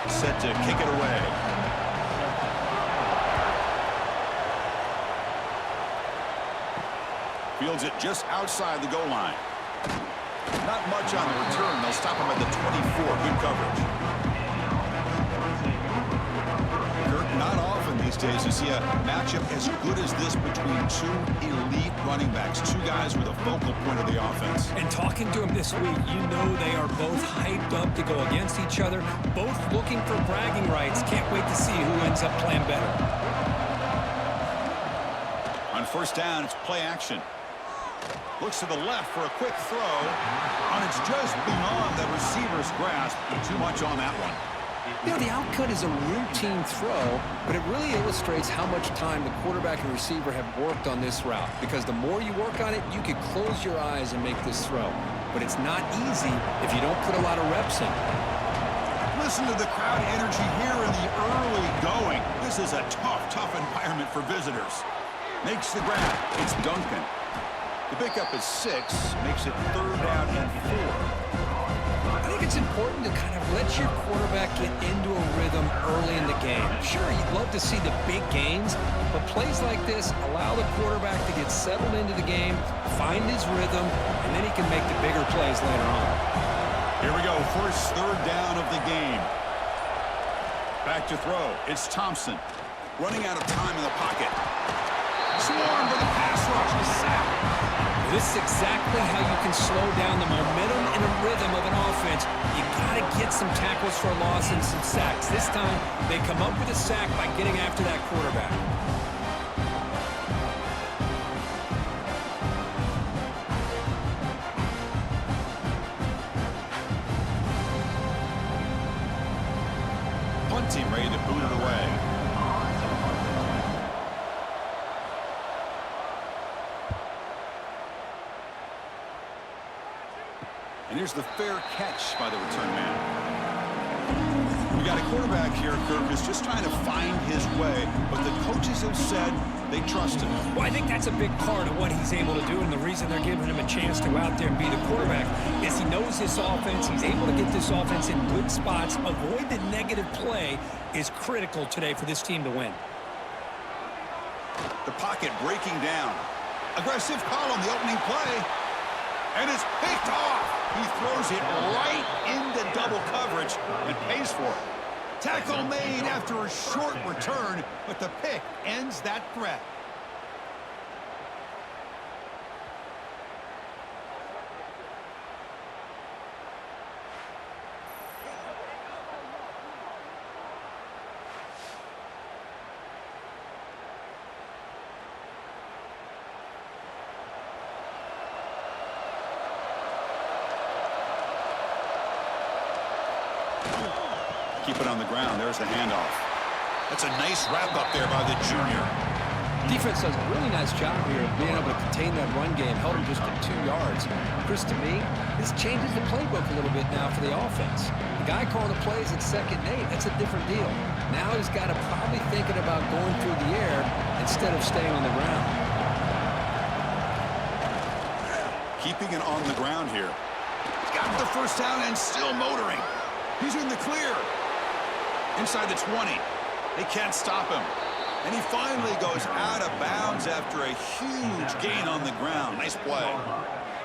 Set to kick it away. Fields it just outside the goal line. Not much on the return. They'll stop him at the 24. Good coverage. Kirk, not often these days you see a matchup as good as this between two elite running backs, two guys with a focal point of the offense. And talking to him this week, you know they are both hyped up to go against each other, both looking for bragging rights. Can't wait to see who ends up playing better. On first down, it's play action. Looks to the left for a quick throw, and it's just beyond the receiver's grasp. Too much on that one. You know, the outcut is a routine throw, but it really illustrates how much time the quarterback and receiver have worked on this route. Because the more you work on it, you could close your eyes and make this throw. But it's not easy if you don't put a lot of reps in. Listen to the crowd energy here in the early going. This is a tough environment for visitors. Makes the grab. It's Duncan. The pickup is 6, makes it 3rd down and 4. I think it's important to kind of let your quarterback get into a rhythm early in the game. Sure, you'd love to see the big gains, but plays like this allow the quarterback to get settled into the game, find his rhythm, and then he can make the bigger plays later on. Here we go, first 3rd down of the game. Back to throw. It's Thompson. Running out of time in the pocket. Swarmed by the pass rush. The sack. This is exactly how you can slow down the momentum and a rhythm of an offense. You got to get some tackles for a loss and some sacks. This time, they come up with a sack by getting after that quarterback. Punt team ready to boot it away. And here's the fair catch by the return man. We got a quarterback here, Kirk, who's just trying to find his way, but the coaches have said they trust him. Well, I think that's a big part of what he's able to do, and the reason they're giving him a chance to go out there and be the quarterback is he knows this offense. He's able to get this offense in good spots. Avoid the negative play is critical today for this team to win. The pocket breaking down. Aggressive call on the opening play. And it's picked off. He throws it right into double coverage and pays for it. Tackle made after a short return, but the pick ends that threat. Keep it on the ground. There's the handoff. That's a nice wrap up there by the junior. Defense does a really nice job here of being able to contain that run game, held him just at 2 yards. Chris, to me, this changes the playbook a little bit now for the offense. The guy calling the plays at 2nd and 8, that's a different deal. Now he's got to probably thinking about going through the air instead of staying on the ground. Keeping it on the ground here. He's got the first down and still motoring. He's in the clear. Inside the 20. They can't stop him. And he finally goes out of bounds after a huge gain on the ground. Nice play.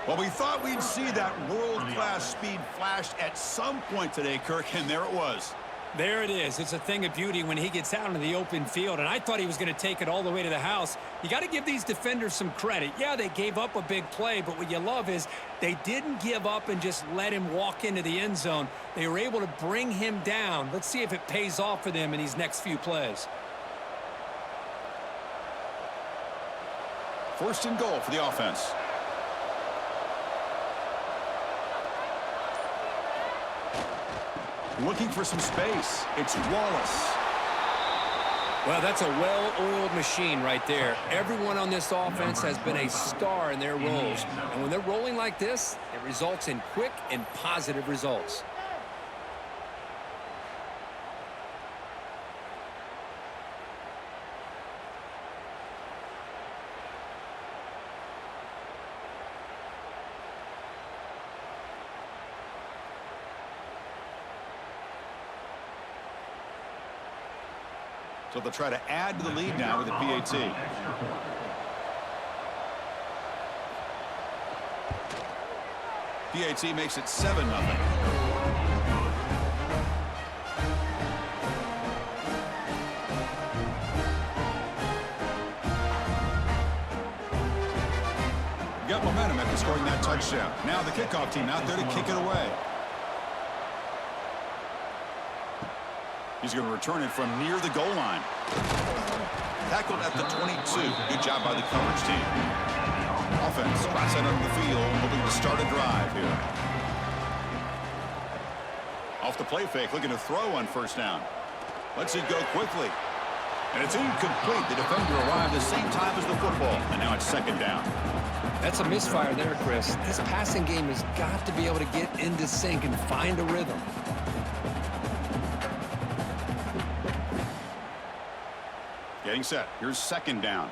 Well, we thought we'd see that world-class speed flash at some point today, Kirk, and there it was. There it is. It's a thing of beauty when he gets out into the open field, and I thought he was going to take it all the way to the house. You got to give these defenders some credit. Yeah, they gave up a big play, but what you love is they didn't give up and just let him walk into the end zone. They were able to bring him down. Let's see if it pays off for them in these next few plays. 1st and goal for the offense. Looking for some space. It's Wallace. Well, that's a well-oiled machine right there. Everyone on this offense has been a star in their roles. And when they're rolling like this, it results in quick and positive results. So they'll try to add to the lead now with the PAT. PAT makes it 7-0. Got momentum after scoring that touchdown. Now the kickoff team out there to kick it away. He's going to return it from near the goal line. Tackled at the 22. Good job by the coverage team. Offense cross out onto the field, hoping to start a drive here. Off the play fake, looking to throw on first down. Lets it go quickly. And it's incomplete. The defender arrived the same time as the football. And now it's second down. That's a misfire there, Chris. This passing game has got to be able to get into sync and find a rhythm. Getting set. Here's second down.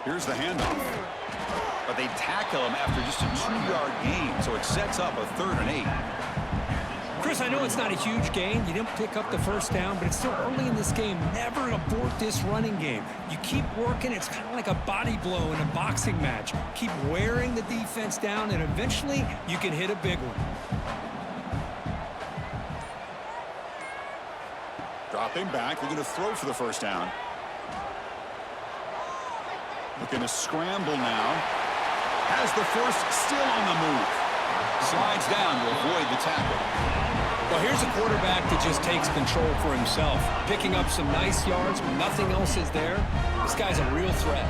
Here's the handoff. But they tackle him after just a 2-yard gain, so it sets up a 3rd and 8. Chris, I know it's not a huge gain. You didn't pick up the first down, but it's still early in this game. Never abort this running game. You keep working. It's kind of like a body blow in a boxing match. Keep wearing the defense down, and eventually you can hit a big one. Dropping back, looking to throw for the first down. Looking to scramble now. Has the first, still on the move. Slides down to avoid the tackle. Well, here's a quarterback that just takes control for himself. Picking up some nice yards when nothing else is there. This guy's a real threat.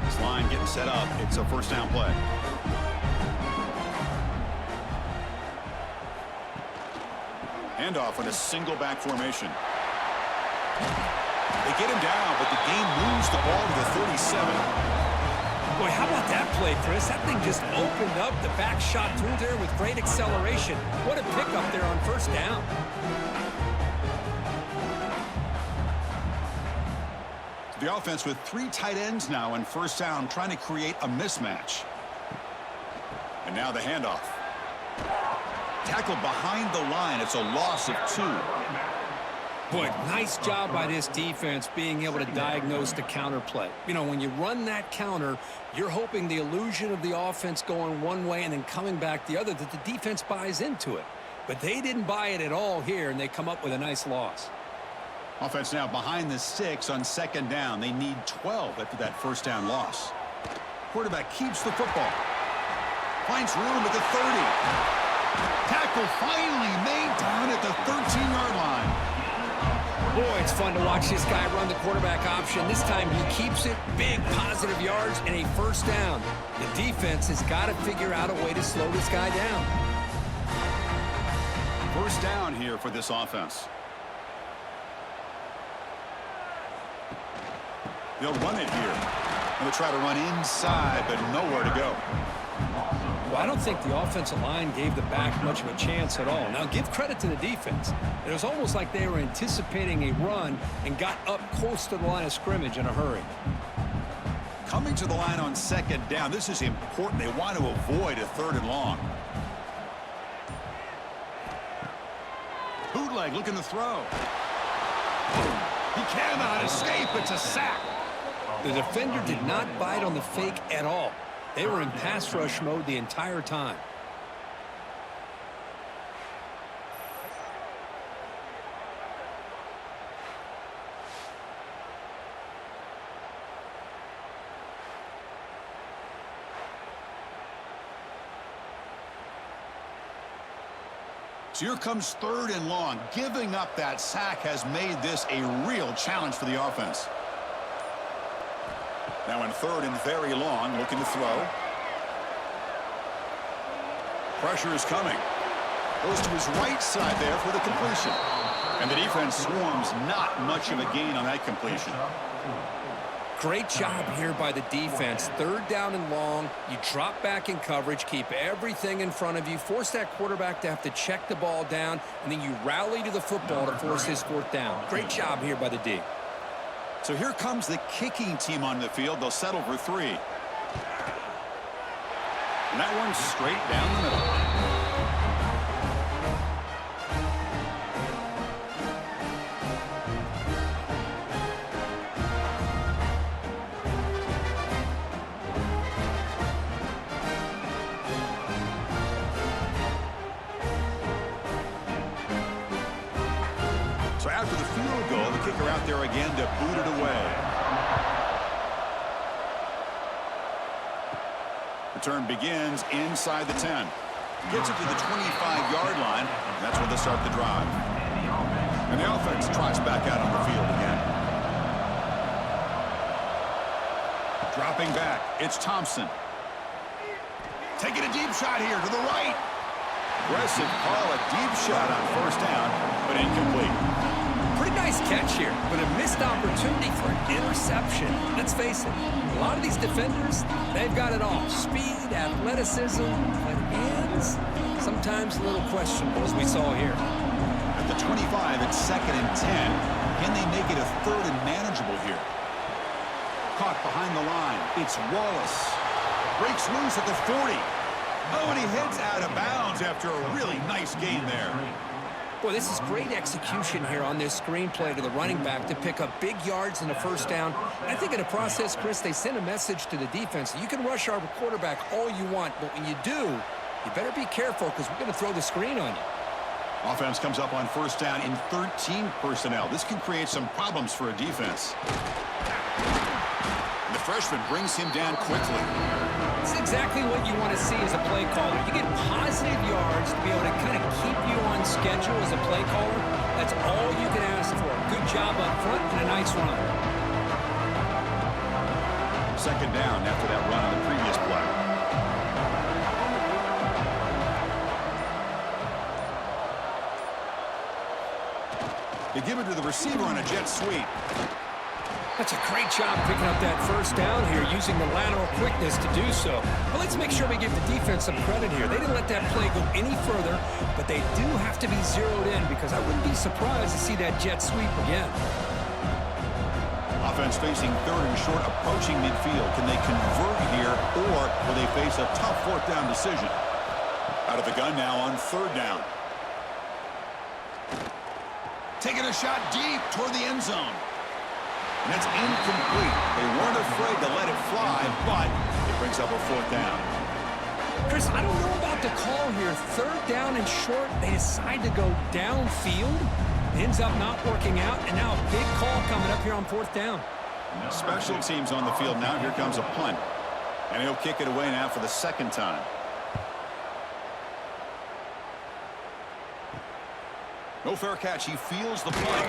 This line getting set up. It's a first down play. Handoff on a single back formation. They get him down, but the game moves the ball to the 37. Boy, how about that play, Chris? That thing just opened up. The back shot through there with great acceleration. What a pickup there on first down. The offense with 3 tight ends now on first down, trying to create a mismatch. And now the handoff. Tackled behind the line. It's a loss of 2. Boy, nice job by this defense being able to diagnose the counter play. You know, when you run that counter, you're hoping the illusion of the offense going one way and then coming back the other, that the defense buys into it. But they didn't buy it at all here, and they come up with a nice loss. Offense now behind the 6 on second down. They need 12 after that first down loss. Quarterback keeps the football. Finds room at the 30. Tackle finally made down at the 13-yard line. Boy, it's fun to watch this guy run the quarterback option. This time he keeps it, big positive yards, and a first down. The defense has got to figure out a way to slow this guy down. First down here for this offense. They'll run it here. And they'll try to run inside, but nowhere to go. Well, I don't think the offensive line gave the back much of a chance at all. Now, give credit to the defense. It was almost like they were anticipating a run and got up close to the line of scrimmage in a hurry. Coming to the line on second down, this is important. They want to avoid a 3rd and long. Bootleg looking to throw. He cannot escape. It's a sack. The defender did not bite on the fake at all. They were in pass rush mode the entire time. So here comes 3rd and long. Giving up that sack has made this a real challenge for the offense. Now in 3rd and very long, looking to throw. Pressure is coming. Goes to his right side there for the completion. And the defense swarms, not much of a gain on that completion. Great job here by the defense. 3rd down and long. You drop back in coverage, keep everything in front of you, force that quarterback to have to check the ball down, and then you rally to the football to force his 4th down. Great job here by the D. So here comes the kicking team on the field. They'll settle for 3. And that one's straight down the middle. So after the field goal, the kicker out there again to boot it away. Return begins inside the 10. Gets it to the 25-yard line. And that's where they start the drive. And the offense trots back out on the field again. Dropping back, it's Thompson. Taking a deep shot here to the right. Aggressive call, a deep shot on first down, but incomplete. Pretty nice catch here, but a missed opportunity for an interception. Let's face it, a lot of these defenders, they've got it all. Speed, athleticism, but hands, sometimes a little questionable, as we saw here. At the 25, it's 2nd and 10. Can they make it a 3rd and manageable here? Caught behind the line. It's Wallace. Breaks loose at the 40. Oh, and he heads out of bounds after a really nice gain there. Boy, this is great execution here on this screenplay to the running back to pick up big yards and a first down. I think in the process, Chris, they send a message to the defense. You can rush our quarterback all you want, but when you do, you better be careful because we're going to throw the screen on you. Offense comes up on first down in 13 personnel. This can create some problems for a defense. The freshman brings him down quickly. It's exactly what you want to see as a play caller. You get positive yards to be able to kind of keep you on schedule as a play caller. That's all you can ask for. Good job up front and a nice run. 2nd down after that run on the previous play. They give it to the receiver on a jet sweep. That's a great job picking up that first down here, using the lateral quickness to do so. But let's make sure we give the defense some credit here. They didn't let that play go any further, but they do have to be zeroed in because I wouldn't be surprised to see that jet sweep again. Offense facing 3rd and short, approaching midfield. Can they convert here, or will they face a tough 4th down decision? Out of the gun now on 3rd down. Taking a shot deep toward the end zone. And that's incomplete. They weren't afraid to let it fly, but it brings up a 4th down. Chris, I don't know about the call here. 3rd down and short, they decide to go downfield. Ends up not working out, and now a big call coming up here on 4th down. Special teams on the field now. Here comes a punt. And he'll kick it away now for the 2nd time. No fair catch. He feels the punt.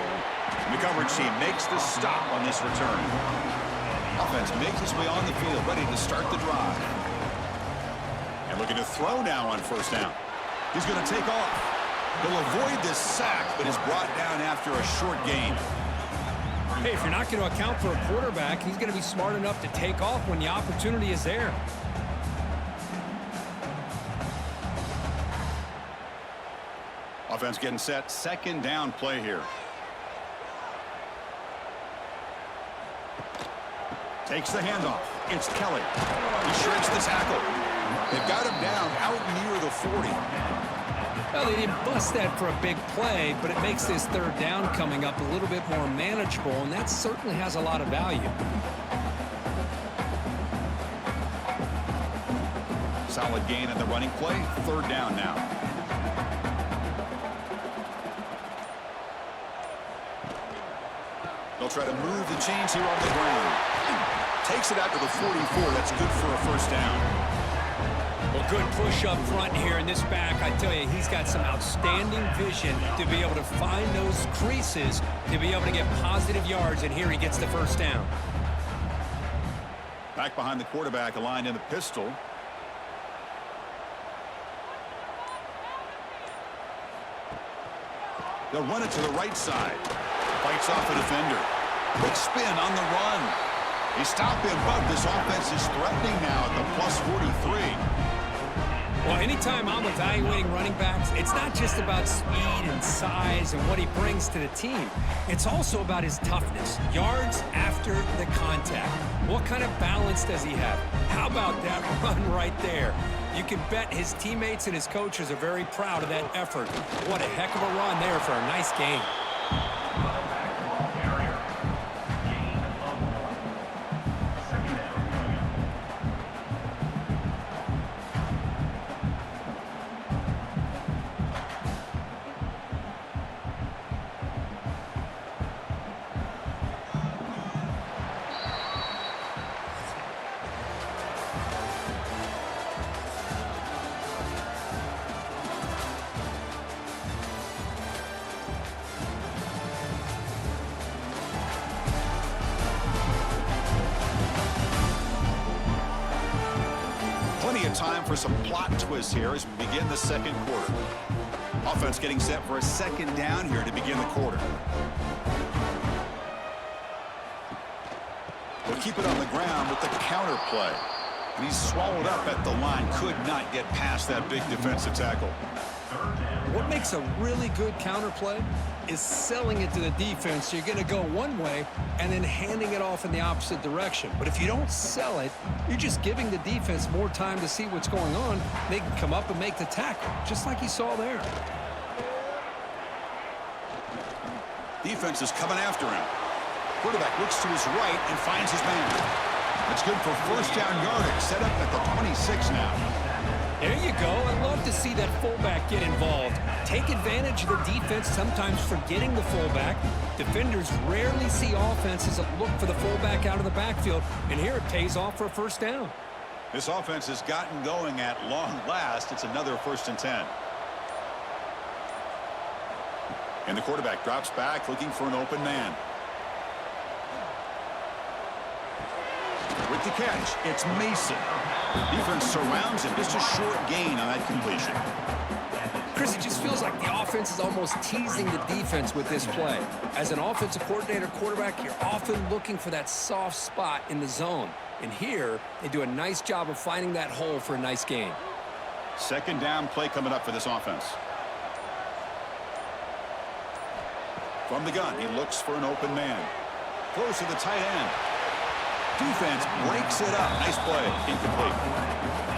And the coverage team makes the stop on this return. Offense makes its way on the field, ready to start the drive. And looking to throw now on first down. He's going to take off. He'll avoid this sack, but is brought down after a short gain. Hey, if you're not going to account for a quarterback, he's going to be smart enough to take off when the opportunity is there. Offense getting set. 2nd down play here. Takes the handoff. It's Kelly. He shreds the tackle. They've got him down out near the 40. Well, they didn't bust that for a big play, but it makes this 3rd down coming up a little bit more manageable, and that certainly has a lot of value. Solid gain in the running play. 3rd down now. They'll try to move the chains here on the ground. Takes it out to the 44. That's good for a first down. Well, good push up front here in this back. I tell you, he's got some outstanding vision to be able to find those creases, to be able to get positive yards, and here he gets the first down. Back behind the quarterback, aligned in the pistol. They'll run it to the right side. Fights off a defender. Quick spin on the run. They stop him, but this offense is threatening now at the plus 43. Well, anytime I'm evaluating running backs, it's not just about speed and size and what he brings to the team. It's also about his toughness. Yards after the contact. What kind of balance does he have? How about that run right there? You can bet his teammates and his coaches are very proud of that effort. What a heck of a run there for a nice game. Time for some plot twists here as we begin the second quarter. Offense getting set for a second down here to begin the quarter. They'll keep it on the ground with the counter play. And he's swallowed up at the line. Could not get past that big defensive tackle. What makes a really good counter play is selling it to the defense. You're going to go one way and then handing it off in the opposite direction. But if you don't sell it, you're just giving the defense more time to see what's going on. They can come up and make the tackle, just like you saw there. Defense is coming after him. Quarterback looks to his right and finds his man. It's good for first down yardage, set up at the 26 now. There you go. I love to see that fullback get involved. Take advantage of the defense, sometimes forgetting the fullback. Defenders rarely see offenses that look for the fullback out of the backfield, and here it pays off for a first down. This offense has gotten going at long last. It's another 1st and 10. And the quarterback drops back looking for an open man. With the catch, it's Mason. Defense surrounds him. Just a short gain on that completion. Chris, it just feels like the offense is almost teasing the defense with this play. As an offensive coordinator quarterback, you're often looking for that soft spot in the zone. And here, they do a nice job of finding that hole for a nice gain. Second down play coming up for this offense. From the gun, he looks for an open man. Throws to the tight end. Defense breaks it up. Nice play. Incomplete.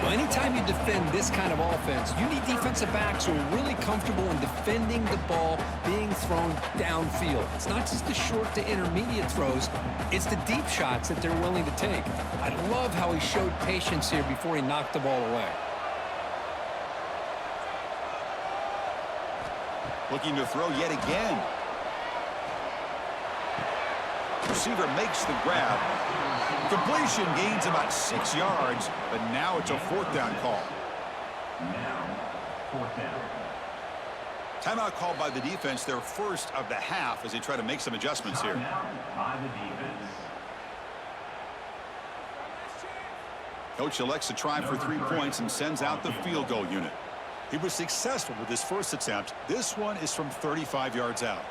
Well, anytime you defend this kind of offense, you need defensive backs who are really comfortable in defending the ball being thrown downfield. It's not just the short to intermediate throws. It's the deep shots that they're willing to take. I love how he showed patience here before he knocked the ball away. Looking to throw yet again. Receiver makes the grab. Completion gains about 6 yards, but now it's a 4th down call. Now, 4th down. Timeout called by the defense, their first of the half, as they try to make some adjustments here. By the defense. Coach elects to try for 3 points and sends out the field goal unit. He was successful with his first attempt. This one is from 35 yards out.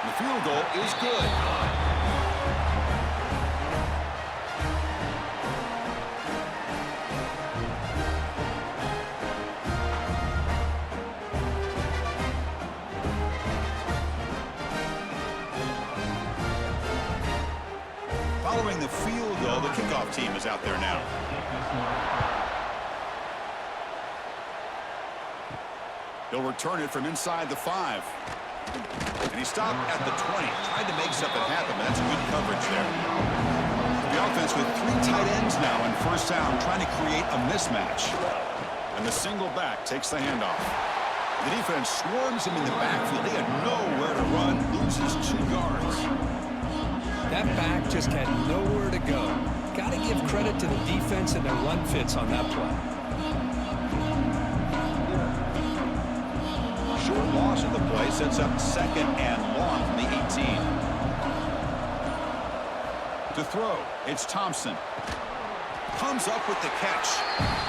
The field goal is good. Following the field goal, the kickoff team is out there now. He'll return it from inside the 5. And he stopped at the 20. Tried to make something happen, but that's good coverage there. The offense with 3 tight ends now in first down, trying to create a mismatch. And the single back takes the handoff. The defense swarms him in the backfield. They had nowhere to run, loses 2 yards. That back just had nowhere to go. Got to give credit to the defense and their run fits on that play. Short loss of the play sets up 2nd and long from the 18. To throw, it's Thompson. Comes up with the catch.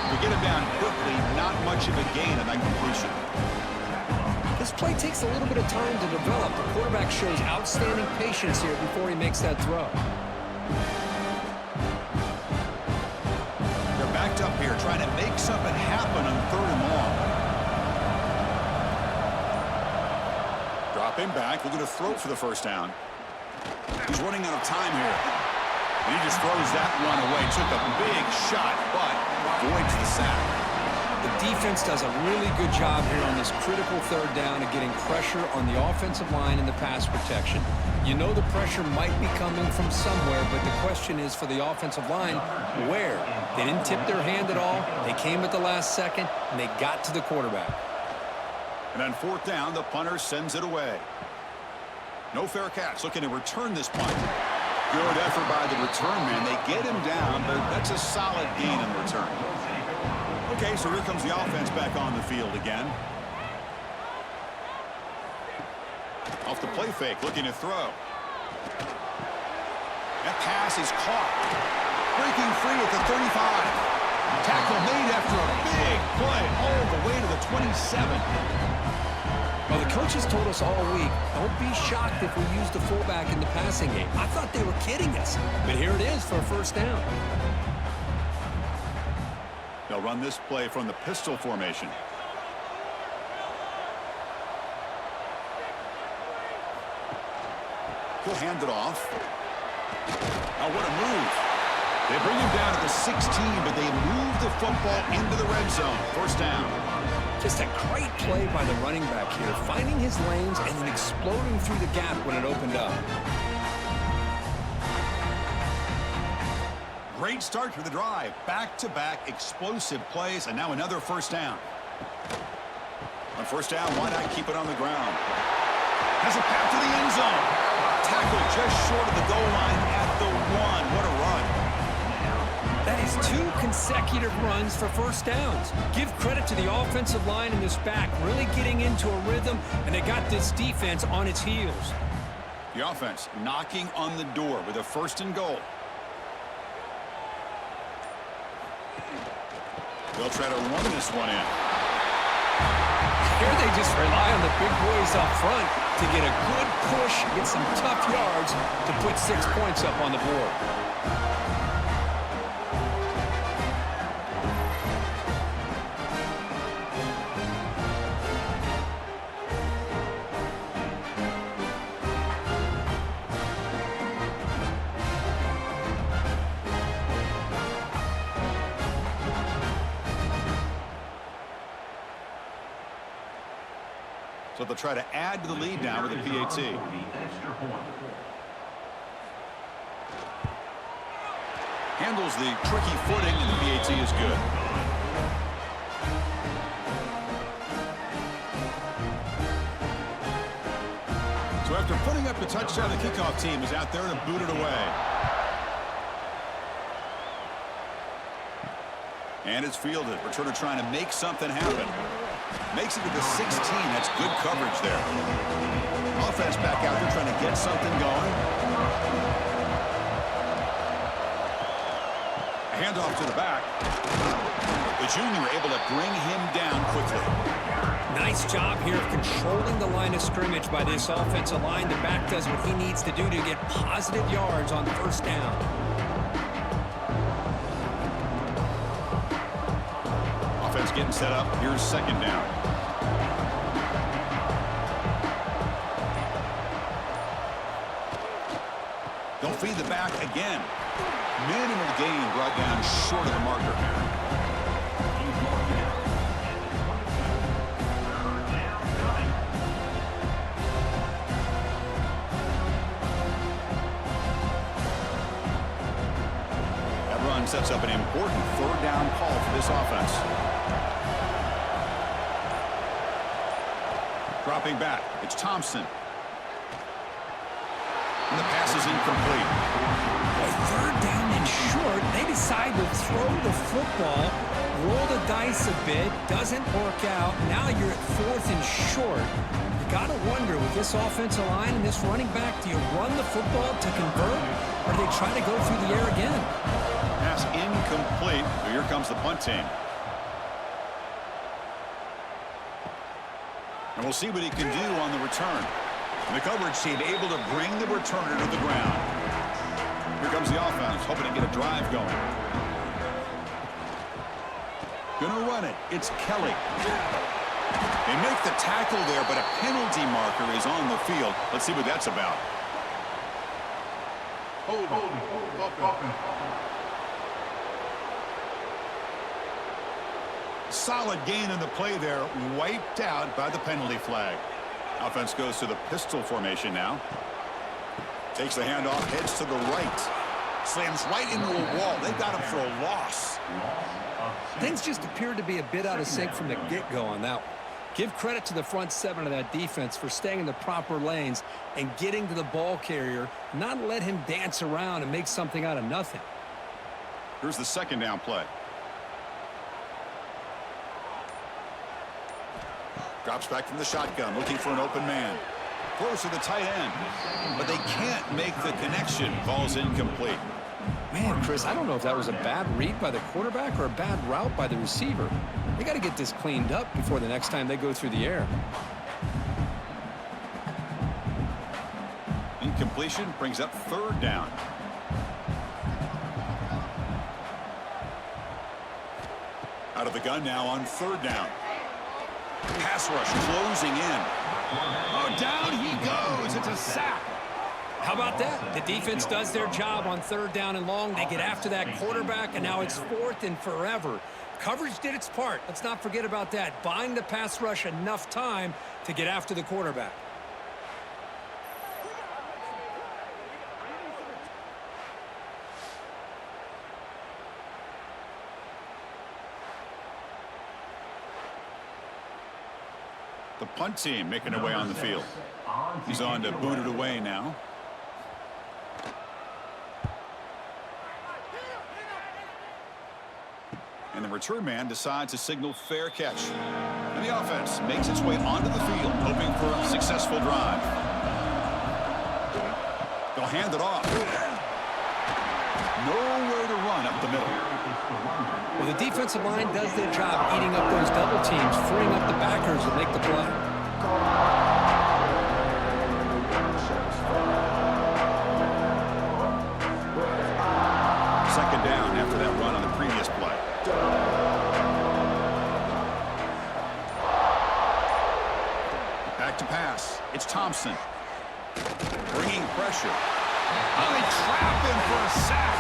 We get him down quickly, not much of a gain on that completion. This play takes a little bit of time to develop. The quarterback shows outstanding patience here before he makes that throw. They're backed up here trying to make something happen on 3rd and long. Drop him back, looking to throw for the first down. He's running out of time here. And he just throws that one away. Took a big shot, but avoids the sack. The defense does a really good job here on this critical third down of getting pressure on the offensive line and the pass protection. You know the pressure might be coming from somewhere, but the question is for the offensive line, where? They didn't tip their hand at all. They came at the last second, and they got to the quarterback. And on fourth down, the punter sends it away. No fair catch. Looking to return this punt. Good effort by the return man. They get him down, but that's a solid gain in the return. Okay, so here comes the offense back on the field again. Off the play fake, looking to throw. That pass is caught. Breaking free at the 35. Tackle made after a big play all the way to the 27. Well, the coaches told us all week, don't be shocked if we use the fullback in the passing game. I thought they were kidding us, but here it is for a first down. They'll run this play from the pistol formation. He'll hand it off. Now what a move. They bring him down at the 16, but they move the football into the red zone. First down. Just a great play by the running back here, finding his lanes and then exploding through the gap when it opened up. Great start to the drive. Back-to-back explosive plays, and now another first down. On first down, why not keep it on the ground? Has a path to the end zone. Tackle just short of the goal line at the 1. What a run. That is 2 consecutive runs for first downs. Give credit to the offensive line in this back, really getting into a rhythm, and they got this defense on its heels. The offense knocking on the door with a first and goal. They'll try to run this one in. Here they just rely on the big boys up front to get a good push, get some tough yards to put 6 points up on the board. So they'll try to add to the lead now with a PAT. Handles the tricky footing, and the PAT is good. So after putting up the touchdown, the kickoff team is out there to boot it away. And it's fielded. Returner trying to make something happen. Makes it to the 16. That's good coverage there. Offense back out there trying to get something going. A handoff to the back. The junior able to bring him down quickly. Nice job here of controlling the line of scrimmage by this offensive line. The back does what he needs to do to get positive yards on first down. Offense getting set up. Here's second down. They'll feed the back again. Minimal gain brought down short of the marker. That run sets up an important third down call for this offense. Dropping back, it's Thompson. And the pass is incomplete. A third down and short, they decide to throw the football, roll the dice a bit, doesn't work out. Now you're at 4th and short. You got to wonder, with this offensive line and this running back, do you run the football to convert, or do they try to go through the air again? Pass incomplete. So here comes the punt team. And we'll see what he can do on the return. And the coverage team able to bring the returner to the ground. Here comes the offense, hoping to get a drive going. Gonna run it. It's Kelly. They make the tackle there, but a penalty marker is on the field. Let's see what that's about. Solid gain in the play there, wiped out by the penalty flag. Offense goes to the pistol formation now. Takes the handoff, heads to the right. Slams right into a wall. They got him for a loss. Things just appeared to be a bit out of sync from the get-go on that one. Give credit to the front seven of that defense for staying in the proper lanes and getting to the ball carrier, not let him dance around and make something out of nothing. Here's the second down play. Drops back from the shotgun, looking for an open man. Throws to the tight end, but they can't make the connection. Ball's incomplete. Man, Chris, I don't know if that was a bad read by the quarterback or a bad route by the receiver. They got to get this cleaned up before the next time they go through the air. Incompletion brings up third down. Out of the gun now on third down. Pass rush closing in. Oh, down he goes. It's a sack. How about that? The defense does their job on third down and long. They get after that quarterback, and now it's fourth and forever. Coverage did its part. Let's not forget about that. Buying the pass rush enough time to get after the quarterback. The punt team making their way on the field. He's on to boot it away now. And the return man decides to signal fair catch. And the offense makes its way onto the field, hoping for a successful drive. They'll hand it off. Nowhere to run up the middle. Well, the defensive line does their job eating up those double teams, freeing up the backers to make the play. Second down after that run on the previous play. Back to pass. It's Thompson. Bringing pressure. Oh, they trap him for a sack.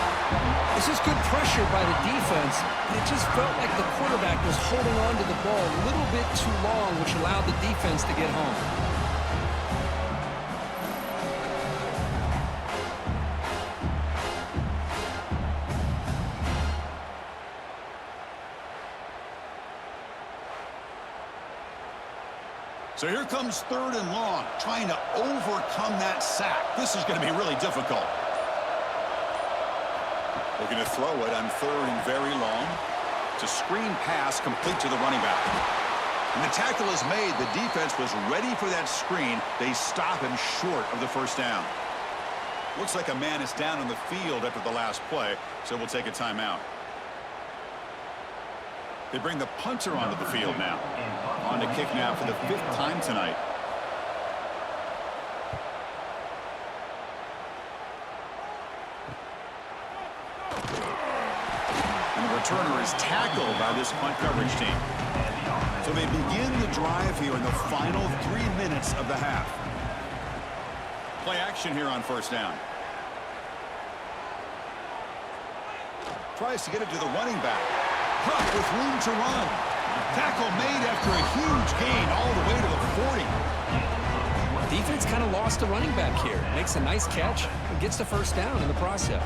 This is good pressure by the defense, but it just felt like the quarterback was holding on to the ball a little bit too long, which allowed the defense to get home. So here comes third and long, trying to overcome that sack. This is going to be really difficult. Looking to throw it on third and very long. It's a screen pass complete to the running back. And the tackle is made. The defense was ready for that screen. They stop him short of the first down. Looks like a man is down on the field after the last play, so we'll take a timeout. They bring the punter onto the field now. On to kick now for the fifth time tonight. And the returner is tackled by this punt coverage team. So they begin the drive here in the final 3 minutes of the half. Play action here on first down. Tries to get it to the running back. Huff with room to run. Tackle made after a huge gain all the way to the 40. Defense kind of lost the running back here. Makes a nice catch and gets the first down in the process.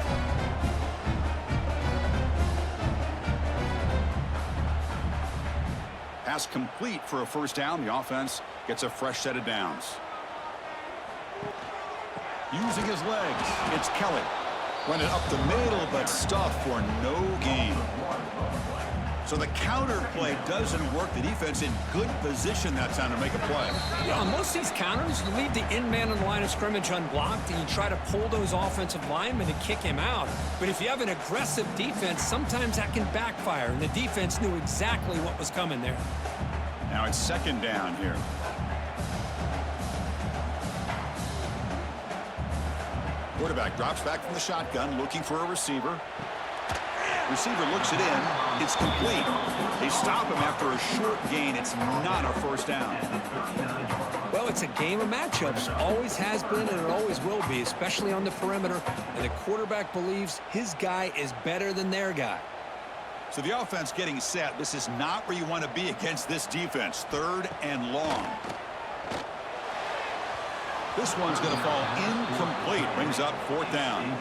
Pass complete for a first down. The offense gets a fresh set of downs. Using his legs, it's Kelly. Run it up the middle, but stuffed for no gain. So the counter play doesn't work. The defense in good position that time to make a play. Yeah, on most of these counters, you leave the in-man on the line of scrimmage unblocked, and you try to pull those offensive linemen and kick him out. But if you have an aggressive defense, sometimes that can backfire, and the defense knew exactly what was coming there. Now it's second down here. Quarterback drops back from the shotgun, looking for a receiver. Receiver looks it in. It's complete. They stop him after a short gain. It's not a first down. Well, it's a game of matchups. Always has been and it always will be, especially on the perimeter. And the quarterback believes his guy is better than their guy. So the offense getting set. This is not where you want to be against this defense. 3rd and long. This one's going to fall incomplete. Brings up 4th down.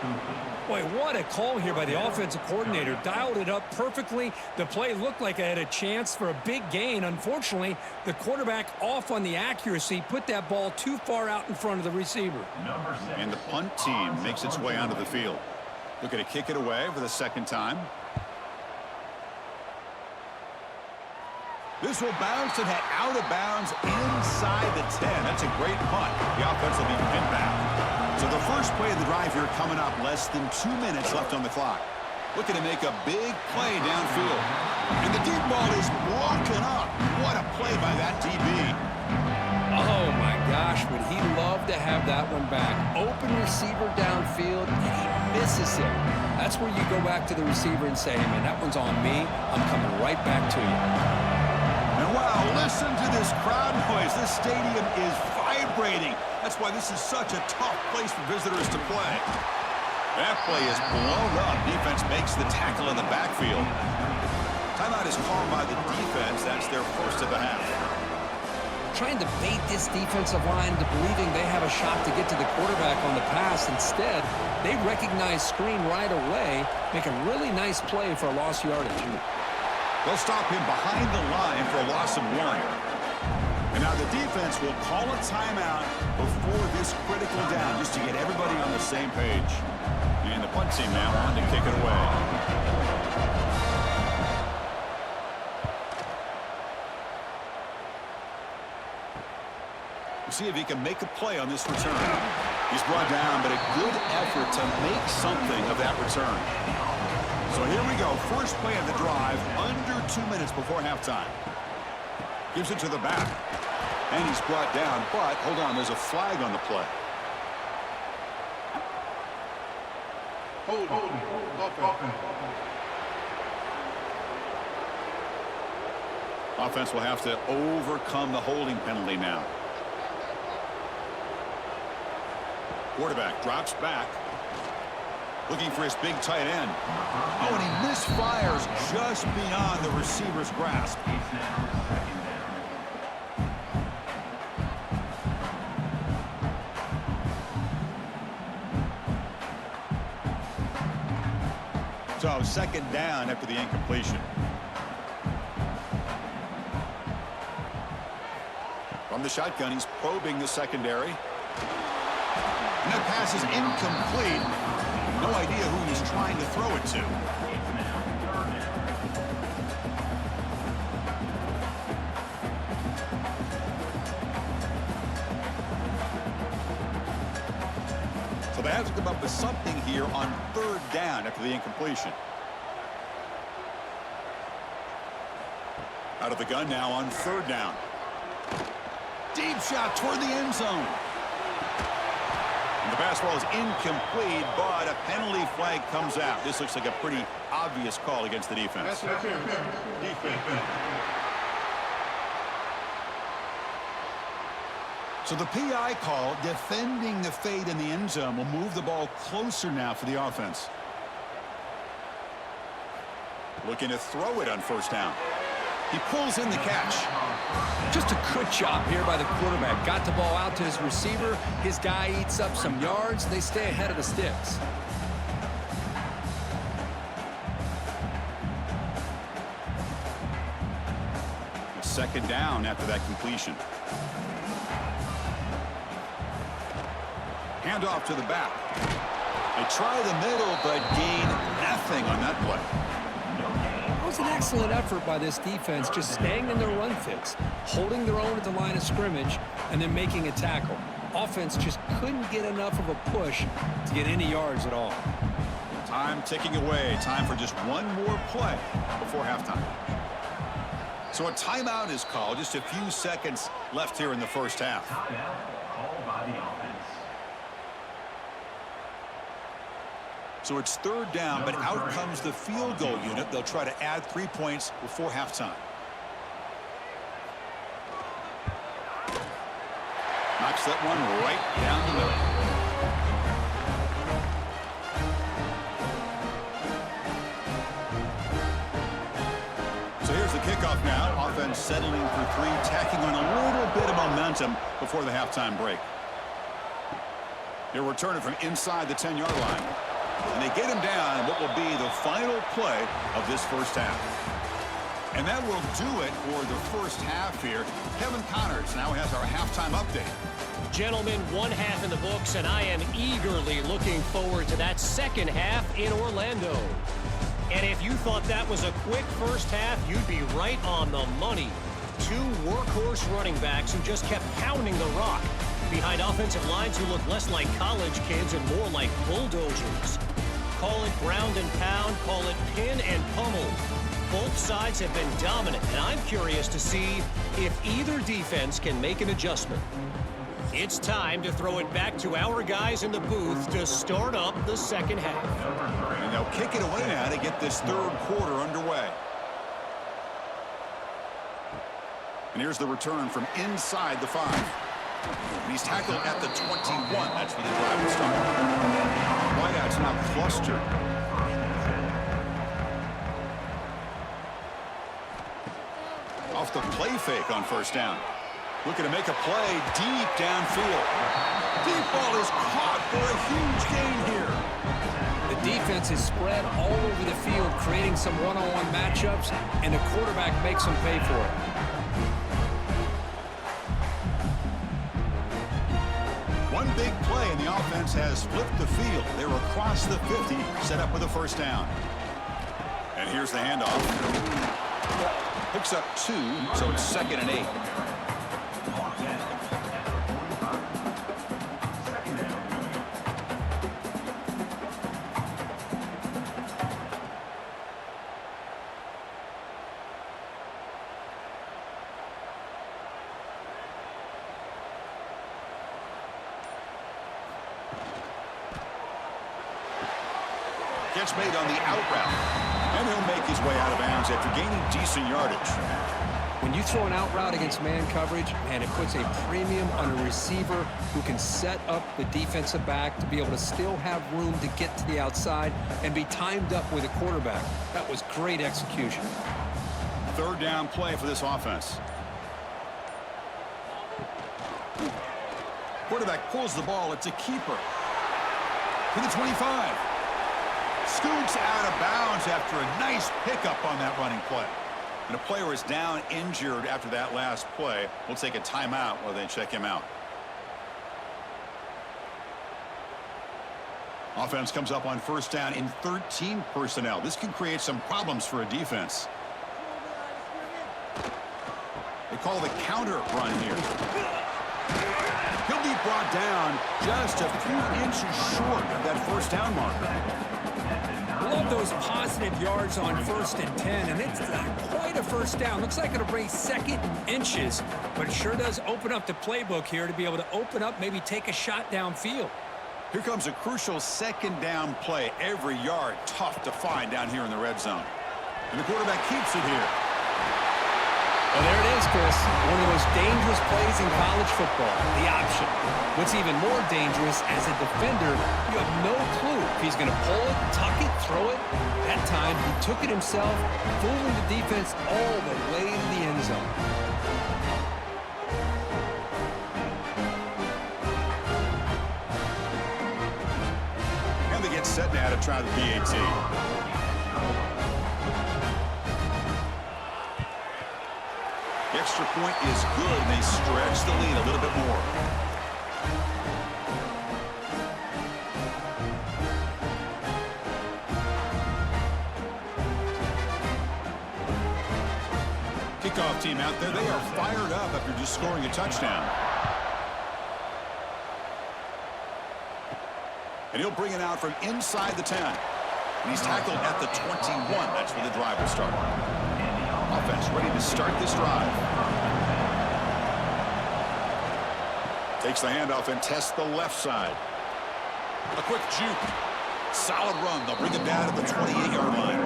Boy, what a call here by the offensive coordinator. Dialed it up perfectly. The play looked like it had a chance for a big gain. Unfortunately, the quarterback off on the accuracy, put that ball too far out in front of the receiver. And the punt team makes its way onto the field. Looking to kick it away for the 2nd time. This will bounce and head out of bounds inside the 10. That's a great punt. The offense will be pinned back. So the first play of the drive here coming up, less than 2 minutes left on the clock. Looking to make a big play downfield. And the deep ball is broken up. What a play by that DB. Oh my gosh, would he love to have that one back. Open receiver downfield, and he misses it. That's where you go back to the receiver and say, hey man, that one's on me. I'm coming right back to you. And wow, listen to this crowd noise. This stadium is vibrating. That's why this is such a tough place for visitors to play. That play is blown up. Defense makes the tackle in the backfield. Timeout is called by the defense. That's their first of the half. Trying to bait this defensive line to believing they have a shot to get to the quarterback on the pass. Instead, they recognize screen right away, make a really nice play for a lost yardage. They'll stop him behind the line for a loss of 1. And now the defense will call a timeout before this critical down just to get everybody on the same page. And the punt team now on to kick it away. We'll see if he can make a play on this return. He's brought down, but a good effort to make something of that return. So here we go. First play of the drive, under 2 minutes before halftime. Gives it to the back. And he's brought down, but hold on, there's a flag on the play. Hold. Offense will have to overcome the holding penalty now. Quarterback drops back. Looking for his big tight end. Oh, and he misfires just beyond the receiver's grasp. So 2nd down after the incompletion. From the shotgun, he's probing the secondary. And that pass is incomplete. No idea who he's trying to throw it to. So they have to come up with something here on 3rd down after the incompletion. Out of the gun now on 3rd down. Deep shot toward the end zone. And the pass ball is incomplete, but a penalty flag comes out. This looks like a pretty obvious call against the defense. So the PI call, defending the fade in the end zone, will move the ball closer now for the offense. Looking to throw it on 1st down. He pulls in the catch. Just a good job here by the quarterback. Got the ball out to his receiver. His guy eats up some yards. They stay ahead of the sticks. A 2nd down after that completion. Handoff to the back. They try the middle, but gain nothing on that play. That was an excellent effort by this defense, just staying in their run fix, holding their own at the line of scrimmage, and then making a tackle. Offense just couldn't get enough of a push to get any yards at all. Time ticking away. Time for just one more play before halftime. So a timeout is called. Just a few seconds left here in the first half. Timeout called by the offense. So it's 3rd down, but out comes the field goal unit. They'll try to add 3 points before halftime. Drops that one right down the middle. So here's the kickoff now. Offense settling for three, tacking on a little bit of momentum before the halftime break. He'll return it from inside the 10-yard line. And they get him down in what will be the final play of this first half. And that will do it for the first half here. Kevin Connors now has our halftime update. Gentlemen, one half in the books, and I am eagerly looking forward to that second half in Orlando. And if you thought that was a quick first half, you'd be right on the money. Two workhorse running backs who just kept pounding the rock behind offensive lines who look less like college kids and more like bulldozers. Call it ground and pound, call it pin and pummel. Both sides have been dominant, and I'm curious to see if either defense can make an adjustment. It's time to throw it back to our guys in the booth to start up the second half. And they'll kick it away now to get this third quarter underway. And here's the return from inside the 5. And he's tackled at the 21. That's where the drive will start. Wideouts now clustered. Off the play fake on first down. Looking to make a play deep downfield. Deep ball is caught for a huge gain here. The defense is spread all over the field, creating some one-on-one matchups, and the quarterback makes them pay for it. One big play, and the offense has flipped the field. They're across the 50, set up with a first down. And here's the handoff. Picks up 2, so it's 2nd and 8. Gets made on the out route, and he'll make his way out of bounds after gaining decent yardage. When you throw an out route against man coverage, man, it puts a premium on a receiver who can set up the defensive back to be able to still have room to get to the outside and be timed up with a quarterback. That was great execution. Third down play for this offense. Quarterback pulls the ball. It's a keeper. To the 25. Scoots out of bounds after a nice pickup on that running play. And a player is down injured after that last play. We'll take a timeout while they check him out. Offense comes up on first down in 13 personnel. This can create some problems for a defense. They call the counter run here. He'll be brought down just a few inches short of that first down marker. Love those positive yards on 1st and 10, and it's not quite a first down. Looks like it'll bring 2nd and inches, but it sure does open up the playbook here to be able to open up, maybe take a shot downfield. Here comes a crucial 2nd down play. Every yard tough to find down here in the red zone. And the quarterback keeps it here. Well, there it is, Chris. One of the most dangerous plays in college football, the option. What's even more dangerous, as a defender, you have no clue if he's going to pull it, tuck it, throw it. That time, he took it himself, fooling the defense all the way to the end zone. And they get set now to try the PAT. The extra point is good, and they stretch the lead a little bit more. Kickoff team out there, they are fired up after just scoring a touchdown. And he'll bring it out from inside the 10. And he's tackled at the 21. That's where the drive will start. Offense ready to start this drive. Takes the handoff and tests the left side. A quick juke. Solid run. They'll bring it down at the 28-yard line.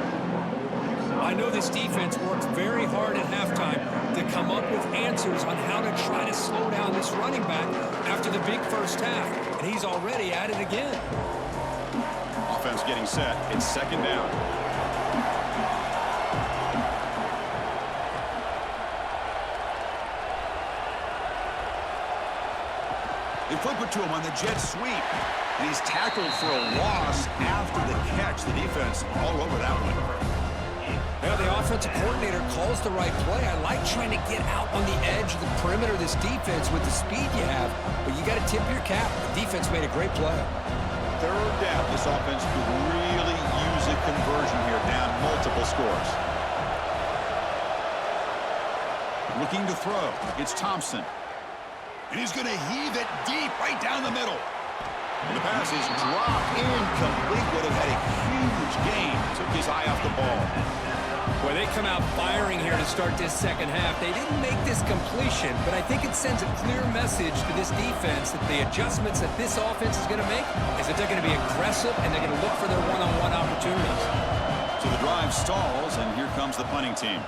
I know this defense worked very hard at halftime, to come up with answers on how to try to slow down this running back after the big first half. And he's already at it again. Offense getting set. It's second down. They flip it to him on the jet sweep. And he's tackled for a loss after the catch. The defense all over that one. Well, the offensive coordinator calls the right play. I like trying to get out on the edge of the perimeter of this defense with the speed you have, but you got to tip your cap. The defense made a great play. Third down. This offense could really use a conversion here, down multiple scores. Looking to throw. It's Thompson. And he's going to heave it deep right down the middle. And the pass is dropped incomplete. Would have had a huge gain. Took his eye off the ball. Boy, they come out firing here to start this second half. They didn't make this completion, but I think it sends a clear message to this defense that the adjustments that this offense is going to make is that they're going to be aggressive and they're going to look for their one-on-one opportunities. So the drive stalls, and here comes the punting team.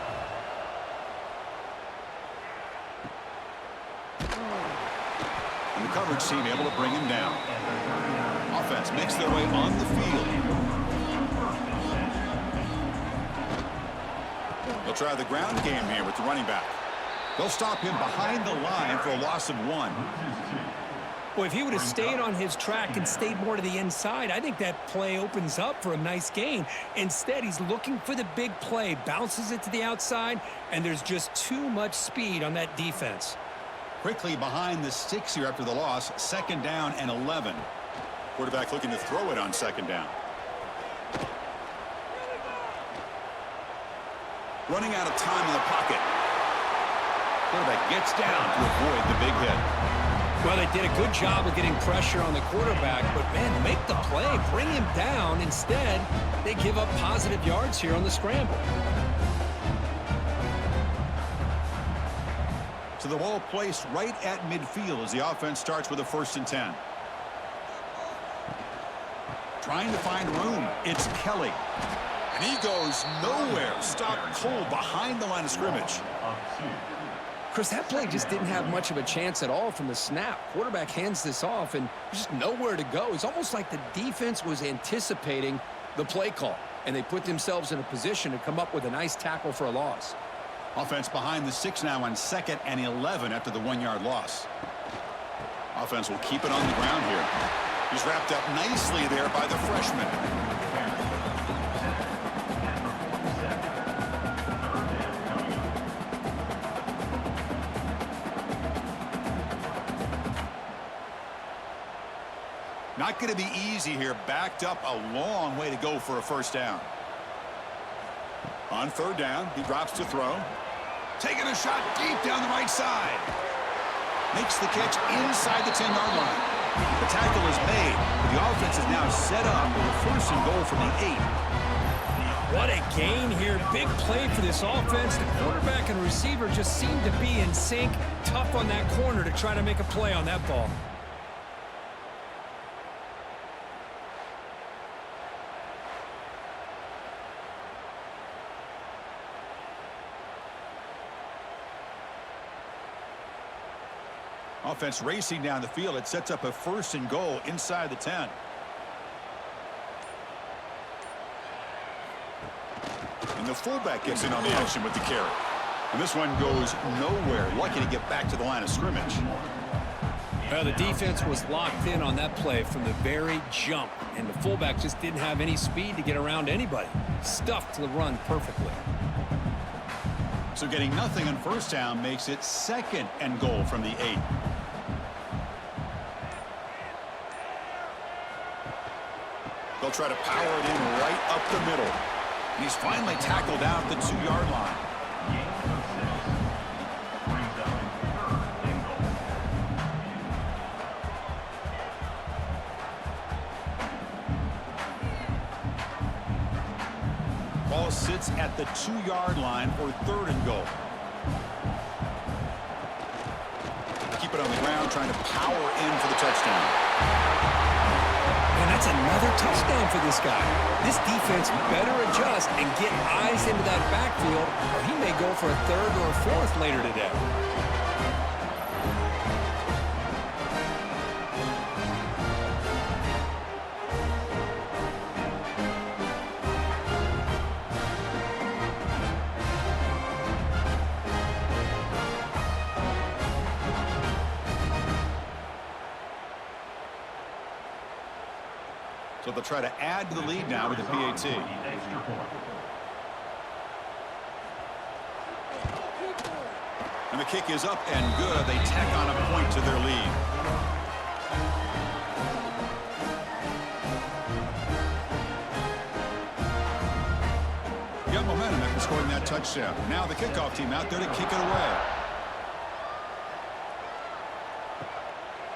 And the coverage team able to bring him down. Offense makes their way on the field. They'll try the ground game here with the running back. They'll stop him behind the line for a loss of 1. Well, if he would have stayed on his track and stayed more to the inside, I think that play opens up for a nice gain. Instead, he's looking for the big play, bounces it to the outside, and there's just too much speed on that defense. Quickly behind the sticks here after the loss. Second down and 11. Quarterback looking to throw it on second down. Running out of time in the pocket. Quarterback gets down to avoid the big hit. Well, they did a good job of getting pressure on the quarterback, but, man, make the play, bring him down. Instead, they give up positive yards here on the scramble. So the ball placed right at midfield as the offense starts with a 1st and 10. Trying to find room. It's Kelly. And he goes nowhere. Stopped cold behind the line of scrimmage. Chris, that play just didn't have much of a chance at all from the snap. Quarterback hands this off, and just nowhere to go. It's almost like the defense was anticipating the play call, and they put themselves in a position to come up with a nice tackle for a loss. Offense behind the 6 now on 2nd and 11 after the 1-yard loss. Offense will keep it on the ground here. He's wrapped up nicely there by the freshman. Not going to be easy here. Backed up a long way to go for a 1st down. On 3rd down, he drops to throw. Taking a shot deep down the right side. Makes the catch inside the 10-yard line. The tackle is made, but the offense is now set up with a 1st and goal from the 8. What a gain here. Big play for this offense. The quarterback and receiver just seem to be in sync. Tough on that corner to try to make a play on that ball. Offense racing down the field. It sets up a 1st and goal inside the 10. And the fullback gets in on the action with the carry. And this one goes nowhere. Lucky to get back to the line of scrimmage. Well, the defense was locked in on that play from the very jump. And the fullback just didn't have any speed to get around anybody. Stuffed the run perfectly. So getting nothing on 1st down makes it 2nd and goal from the 8. They'll try to power it in right up the middle. He's finally tackled out at the 2-yard line. Ball sits at the 2-yard line for 3rd and goal. Keep it on the ground, trying to power in for the touchdown. And that's another touchdown for this guy. This defense better adjust and get eyes into that backfield, or he may go for a third or a fourth later today. So they'll try to add to the lead now with the PAT. And the kick is up and good. They tack on a point to their lead. Got momentum after scoring that touchdown. Now the kickoff team out there to kick it away.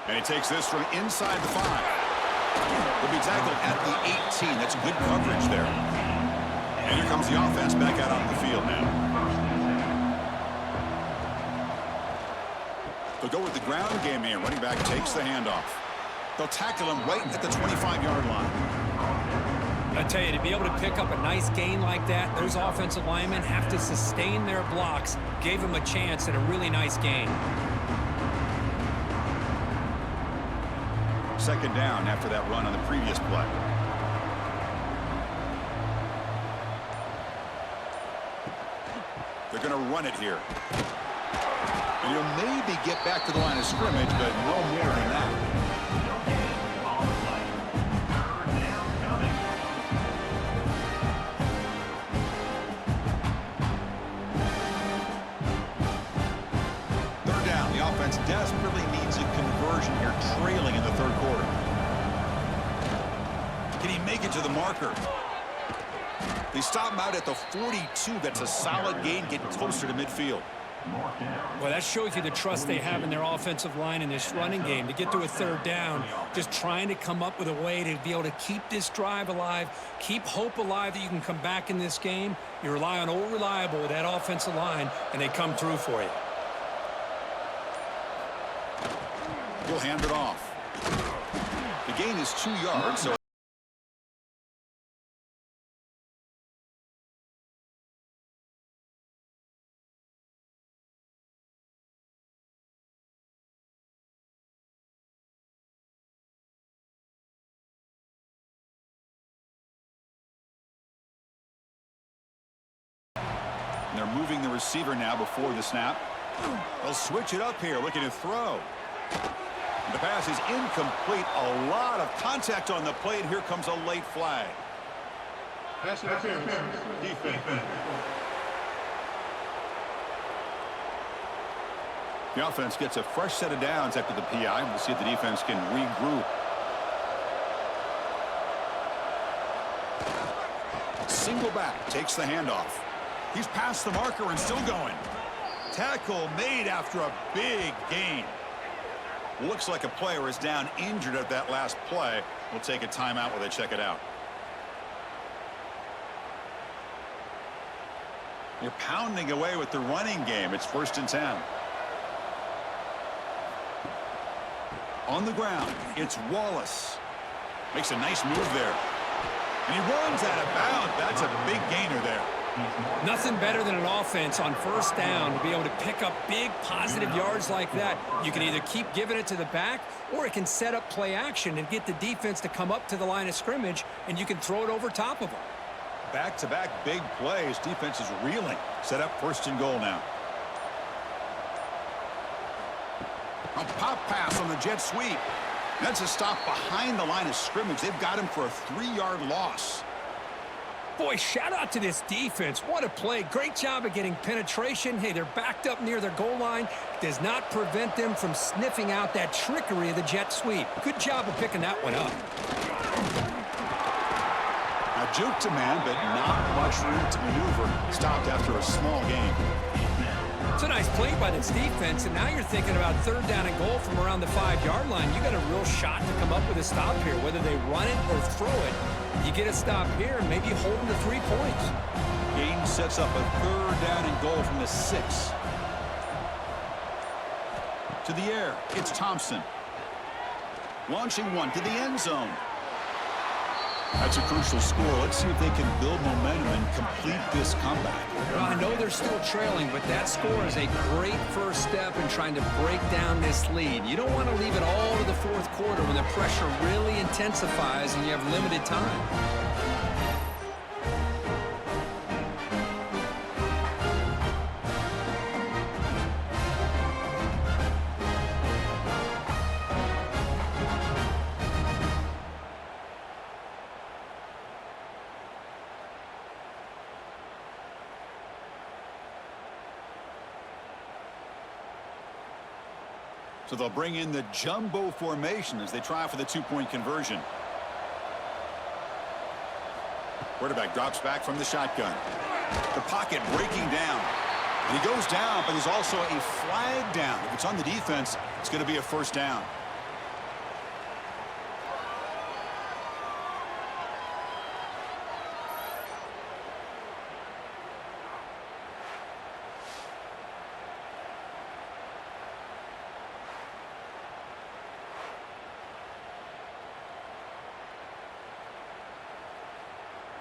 And he takes this from inside the 5. Will be tackled at the 18. That's good coverage there. And here comes the offense back out on the field now. They'll go with the ground game here. Running back takes the handoff. They'll tackle him right at the 25-yard line. I tell you, to be able to pick up a nice gain like that, those offensive linemen have to sustain their blocks. Gave him a chance at a really nice gain. Second down after that run on the previous play. They're going to run it here. And he'll maybe get back to the line of scrimmage, but no more than that. Third down. The offense desperately needs a conversion here, trailing in the third quarter. Can he make it to the marker? They stop him out at the 42. That's a solid gain, getting closer to midfield. Well, that shows you the trust they have in their offensive line in this running game. To get to a third down, just trying to come up with a way to be able to keep this drive alive, keep hope alive that you can come back in this game. You rely on old reliable with that offensive line, and they come through for you. He'll hand it off. The gain is 2 yards, so they're moving the receiver now before the snap. They'll switch it up here, looking to throw. The pass is incomplete. A lot of contact on the play, and here comes a late flag. Pass interference. Defense. The offense gets a fresh set of downs after the PI. We'll see if the defense can regroup. Single back takes the handoff. He's past the marker and still going. Tackle made after a big gain. Looks like a player is down injured at that last play. We'll take a timeout while they check it out. You're pounding away with the running game. It's 1st and 10. On the ground, it's Wallace. Makes a nice move there. And he runs out of bounds. That's a big gainer there. Nothing better than an offense on 1st down to be able to pick up big positive yards like that. You can either keep giving it to the back, or it can set up play action and get the defense to come up to the line of scrimmage, and you can throw it over top of them. Back-to-back big plays. Defense is reeling. Set up 1st and goal now. A pop pass on the jet sweep. That's a stop behind the line of scrimmage. They've got him for a 3-yard loss. Boy, shout out to this defense. What a play. Great job of getting penetration. Hey, they're backed up near their goal line. Does not prevent them from sniffing out that trickery of the jet sweep. Good job of picking that one up. A juke to man, but not much room to maneuver. Stopped after a small gain. It's a nice play by this defense, and now you're thinking about 3rd down and goal from around the 5-yard line. You got a real shot to come up with a stop here, whether they run it or throw it. You get a stop here and maybe hold them to 3 points. Gain sets up a 3rd down and goal from the 6. To the air, it's Thompson. Launching one to the end zone. That's a crucial score. Let's see if they can build momentum and complete this comeback. Well, I know they're still trailing, but that score is a great first step in trying to break down this lead. You don't want to leave it all to the fourth quarter when the pressure really intensifies and you have limited time. So they'll bring in the jumbo formation as they try for the two-point conversion. Quarterback drops back from the shotgun. The pocket breaking down. And he goes down, but there's also a flag down. If it's on the defense, it's going to be a first down.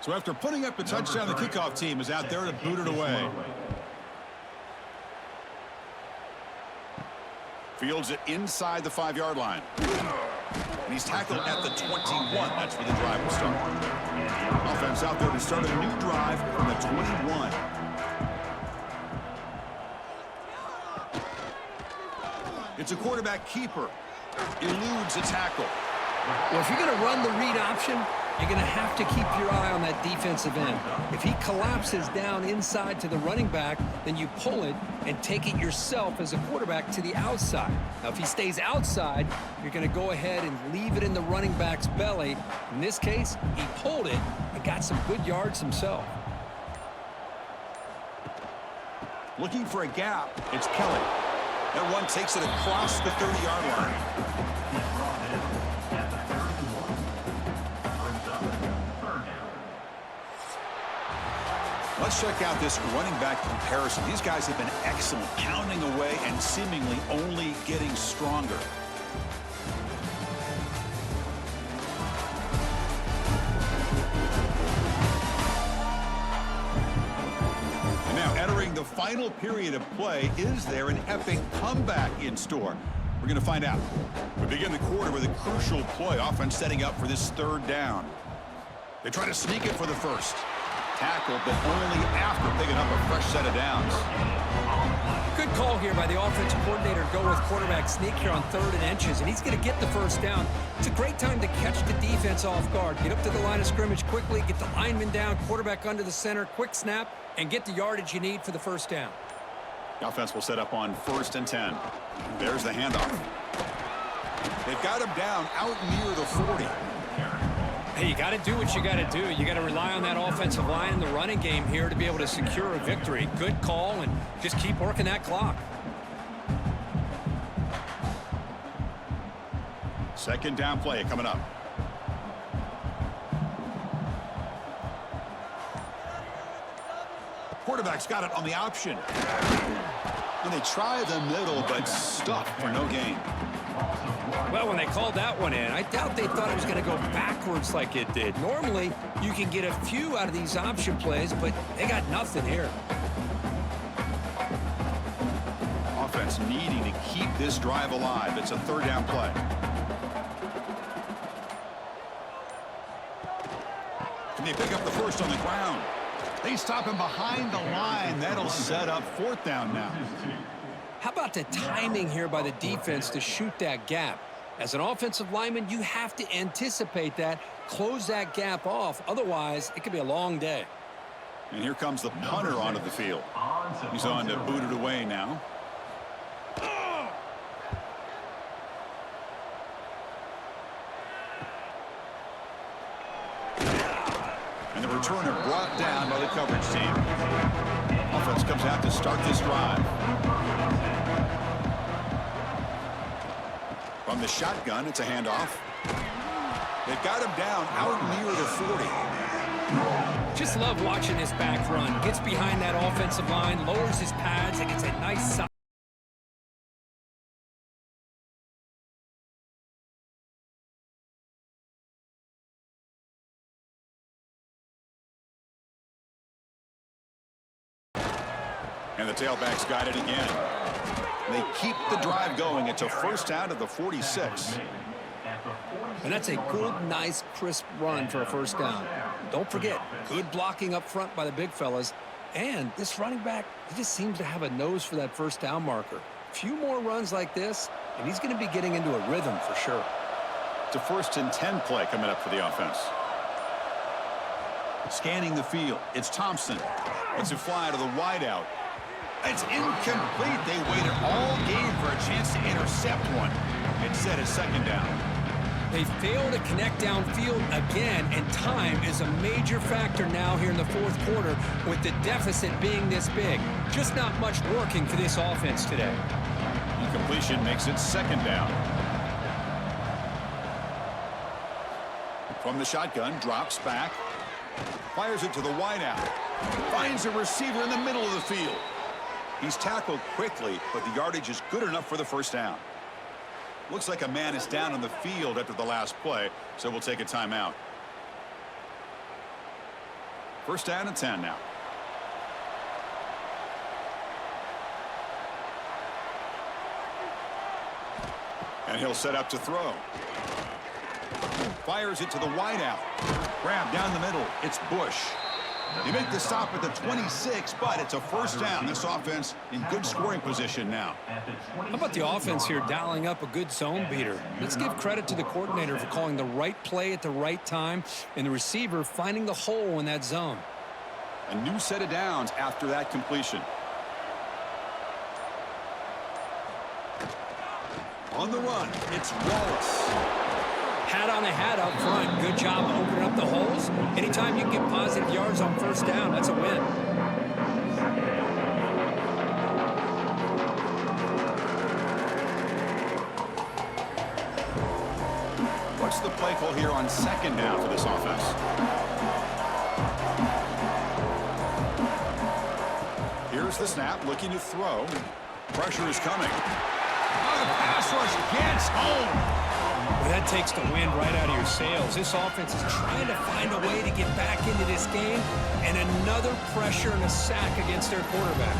So after putting up a touchdown, the kickoff team is out there to boot it away. Fields it inside the 5-yard line. And he's tackled at the 21. That's where the drive will start. Offense out there to start a new drive from the 21. It's a quarterback keeper. Eludes a tackle. Well, if you're going to run the read option, you're going to have to keep your eye on that defensive end. If he collapses down inside to the running back, then you pull it and take it yourself as a quarterback to the outside. Now, if he stays outside, you're going to go ahead and leave it in the running back's belly. In this case, he pulled it and got some good yards himself. Looking for a gap. It's Kelly. That one takes it across the 30-yard line. Let's check out this running back comparison. These guys have been excellent, pounding away and seemingly only getting stronger. And now entering the final period of play, is there an epic comeback in store? We're going to find out. We begin the quarter with a crucial play. Offense setting up for this third down. They try to sneak it for the first. Tackle, but only after picking up a fresh set of downs. Good call here by the offensive coordinator. Go with quarterback sneak here on 3rd and inches, and he's going to get the first down. It's a great time to catch the defense off guard. Get up to the line of scrimmage quickly, get the lineman down, quarterback under the center, quick snap, and get the yardage you need for the first down. The offense will set up on 1st and 10. There's the handoff. They've got him down out near the 40. Hey, you got to do what you got to do. You got to rely on that offensive line and the running game here to be able to secure a victory. Good call, and just keep working that clock. Second down play coming up. Quarterback's got it on the option. And they try the middle, but stuffed for no gain. Well, when they called that one in, I doubt they thought it was going to go backwards like it did. Normally, you can get a few out of these option plays, but they got nothing here. Offense needing to keep this drive alive. It's a 3rd down play. Can they pick up the first on the ground? They stop him behind the line. That'll set up 4th down now. How about the timing here by the defense to shoot that gap? As an offensive lineman, you have to anticipate that, close that gap off. Otherwise, it could be a long day. And here comes the punter onto the field. He's on to boot it away now. And the returner brought down by the coverage team. Offense comes out to start this drive. From the shotgun, it's a handoff. They've got him down out near the 40. Just love watching this back run. Gets behind that offensive line, lowers his pads, and gets a nice side. And the tailbacks got it again. They keep the drive going. It's a first down to the 46. And that's a good, nice, crisp run for a first down. Don't forget, good blocking up front by the big fellas. And this running back, he just seems to have a nose for that first down marker. A few more runs like this, and he's going to be getting into a rhythm for sure. It's a 1st and 10 play coming up for the offense. Scanning the field. It's Thompson. It's a fly to the wideout. It's incomplete. They waited all game for a chance to intercept one. Instead of second down. They fail to connect downfield again, and time is a major factor now here in the fourth quarter with the deficit being this big. Just not much working for this offense today. Incompletion makes it second down. From the shotgun, drops back. Fires it to the wideout. Finds a receiver in the middle of the field. He's tackled quickly, but the yardage is good enough for the first down. Looks like a man is down on the field after the last play, so we'll take a timeout. First down and 10 now. And he'll set up to throw. Fires it to the wideout. Grab down the middle. It's Bush. They make the stop at the 26, but it's a first down. This offense in good scoring position now. How about the offense here dialing up a good zone beater? Let's give credit to the coordinator for calling the right play at the right time and the receiver finding the hole in that zone. A new set of downs after that completion. On the run, it's Wallace. Hat on a hat up front. Good job opening up the holes. Anytime you can get positive yards on first down, that's a win. What's the play call here on second down for this offense? Here's the snap, looking to throw. Pressure is coming. Oh, the pass rush gets home. Well, that takes the wind right out of your sails. This offense is trying to find a way to get back into this game, and another pressure and a sack against their quarterback.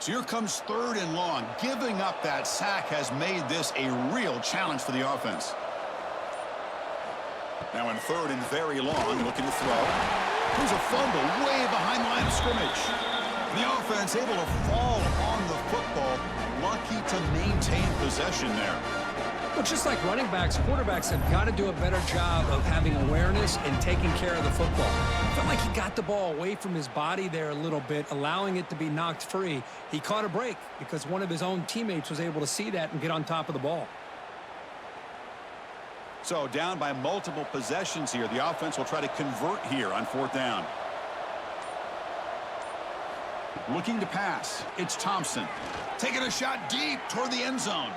So here comes 3rd and long. Giving up that sack has made this a real challenge for the offense. Now in 3rd and very long, looking to throw. Here's a fumble way behind the line of scrimmage. The offense able to fall on the football, lucky to maintain possession there. Well, just like running backs, quarterbacks have got to do a better job of having awareness and taking care of the football. I felt like he got the ball away from his body there a little bit, allowing it to be knocked free. He caught a break because one of his own teammates was able to see that and get on top of the ball. So down by multiple possessions here. The offense will try to convert here on 4th down. Looking to pass. It's Thompson. Taking a shot deep toward the end zone.